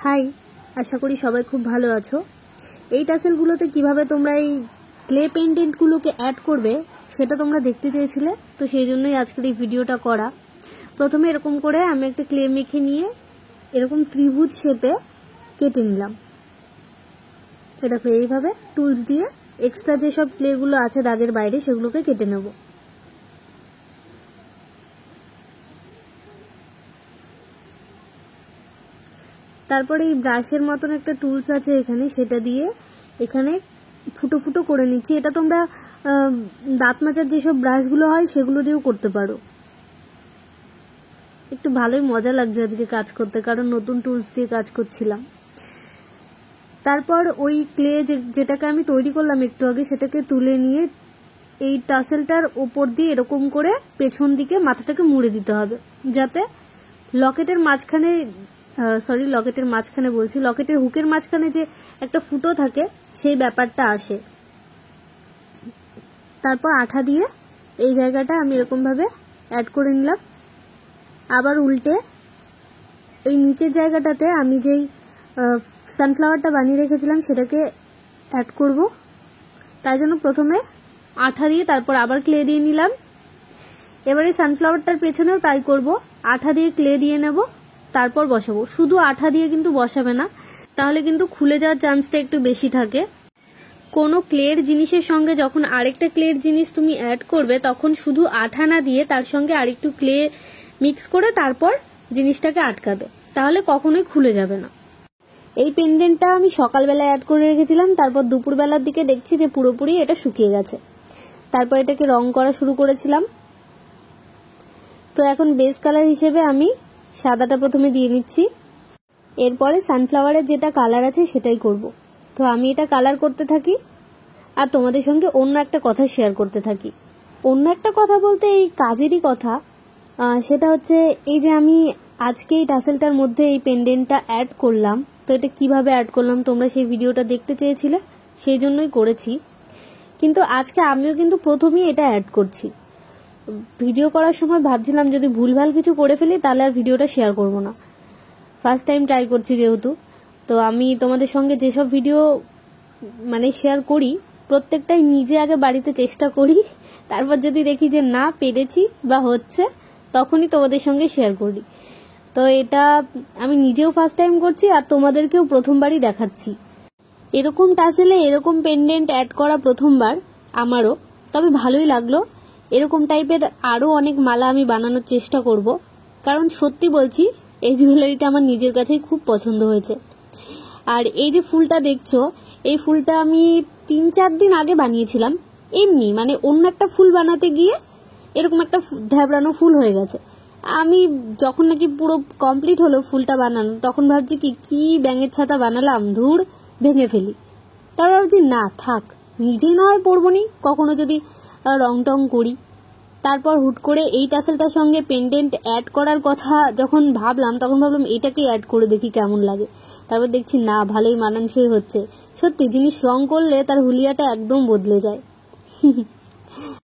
High, আশা করি সবাই খুব ভালো আছো। এই টাসেলগুলোতে কিভাবে তোমরা এই ক্লে পেন্ডেন্টগুলোকে অ্যাড করবে সেটা তোমরা দেখতে চেয়েছিলে, তো সেই জন্যই আজকের এই ভিডিওটা করা। প্রথমে এরকম করে আমি একটা ক্লে মেখে নিয়ে এরকম ত্রিভুজ শেপে কেটে নিলাম। এ দেখো, এইভাবে টুলস দিয়ে এক্সট্রা যেসব ক্লেগুলো আছে দাগের বাইরে সেগুলোকে কেটে নেব। তারপরে এই ব্রাশের মতন একটা টুলস আছে এখানে, সেটা দিয়ে এখানে ফুটো ফুটো করে নিচ্ছি। এটা তোমরা দাঁত মাজার যেসব ব্রাশগুলো হয় সেগুলো দিয়েও করতে পারো। একটু ভালোই মজা লাগছে আজকে কাজ করতে, কারণ নতুন টুলস দিয়ে কাজ করছিলাম। তারপর ওই ক্লে যেটাকে আমি তৈরি করলাম একটু আগে, সেটাকে তুলে নিয়ে এই টাসেলটার ওপর দিয়ে এরকম করে পেছন দিকে মাথাটাকে মুড়ে দিতে হবে, যাতে লকেটের হুকের মাঝখানে যে একটা ফুটো থাকে সেই ব্যাপারটা আসে। তারপর আঠা দিয়ে এই জায়গাটা আমি এরকম ভাবে অ্যাড করে নিলাম। আবার উল্টে এই নিচের জায়গাটাতে আমি যেই সানফ্লাওয়ারটা বানিয়ে রেখেছিলাম সেটাকে অ্যাড করব। তাই জন্য প্রথমে আঠা দিয়ে তারপর আবার ক্লে দিয়ে নিলাম। এবারে সানফ্লাওয়ারটার পেছনেও তাই করব, আঠা দিয়ে ক্লে দিয়ে নেব, তারপর বসাবো। শুধু আঠা দিয়ে কিন্তু বসাবে না, তাহলে কিন্তু খুলে যাওয়ার চান্সটা একটু বেশি থাকে। কোনো ক্লের জিনিসের সঙ্গে যখন আরেকটা ক্লের জিনিস তুমি অ্যাড করবে, তখন শুধু আঠা না দিয়ে তার সঙ্গে আরেকটু ক্লে মিক্স করে তারপর জিনিসটাকে আটকাবে, তাহলে কখনোই খুলে যাবে না। এই পেন্ডেন্টটা আমি সকালবেলা অ্যাড করে রেখেছিলাম, তারপর দুপুরবেলার দিকে দেখছি যে পুরোপুরি এটা শুকিয়ে গেছে। তারপর এটাকে রং করা শুরু করেছিলাম। তো এখন বেস কালার হিসেবে আমি সাদাটা প্রথমে দিয়ে নিচ্ছি। এরপরে সানফ্লাওয়ারের যেটা কালার আছে সেটাই করব। তো আমি এটা কালার করতে থাকি আর তোমাদের সঙ্গে অন্য একটা কথা শেয়ার করতে থাকি। অন্য একটা কথা বলতে এই কাজেরই কথা। সেটা হচ্ছে এই যে আমি আজকে এই টাসেলটার মধ্যে এই পেন্ডেন্টটা অ্যাড করলাম, তো এটা কিভাবে অ্যাড করলাম তোমরা সেই ভিডিওটা দেখতে চেয়েছিলে, সেই জন্যই করেছি। কিন্তু আজকে আমিও কিন্তু প্রথমেই এটা অ্যাড করছি। ভিডিও করার সময় ভাবছিলাম যদি ভুলভাল কিছু করে ফেলি তাহলে আর ভিডিওটা শেয়ার করব না। ফার্স্ট টাইম ট্রাই করছি যেহেতু, তো আমি তোমাদের সঙ্গে যেসব ভিডিও শেয়ার করি প্রত্যেকটাই নিজে আগে বাড়িতে চেষ্টা করি, তারপর যদি দেখি যে না পেরেছি বা হচ্ছে তখনই তোমাদের সঙ্গে শেয়ার করি। তো এটা আমি নিজেও ফার্স্ট টাইম করছি আর তোমাদেরকেও প্রথমবারই দেখাচ্ছি। এরকম টাসেলে এরকম পেন্ডেন্ট অ্যাড করা প্রথমবার আমারও, তবে ভালোই লাগলো। এরকম টাইপের আরও অনেক মালা আমি বানানোর চেষ্টা করব, কারণ সত্যি বলছি এই জুয়েলারিটা আমার নিজের কাছেই খুব পছন্দ হয়েছে। আর এই যে ফুলটা দেখছো, এই ফুলটা আমি 3-4 দিন আগে বানিয়েছিলাম। এমনি অন্য একটা ফুল বানাতে গিয়ে এরকম একটা ধ্যাবড়ানো ফুল হয়ে গেছে। আমি যখন নাকি পুরো কমপ্লিট হলো ফুলটা বানানো, তখন ভাবছি কি ব্যাঙের ছাতা বানালাম, ধুর ভেঙে ফেলি। তারপর ভাবছি না থাক, নিজেই না হয় পরবনি কখনো যদি রং টং করি। তারপর হুট করে এই টাসেলটার সঙ্গে পেন্ডেন্ট অ্যাড করার কথা যখন ভাবলাম, তখন ভাবলাম এটাকে অ্যাড করে দেখি কেমন লাগে। তারপর দেখছি না, ভালোই মানানসই হচ্ছে। সত্যি জিনিস রং করলে তার হুলিয়াটা একদম বদলে যায়।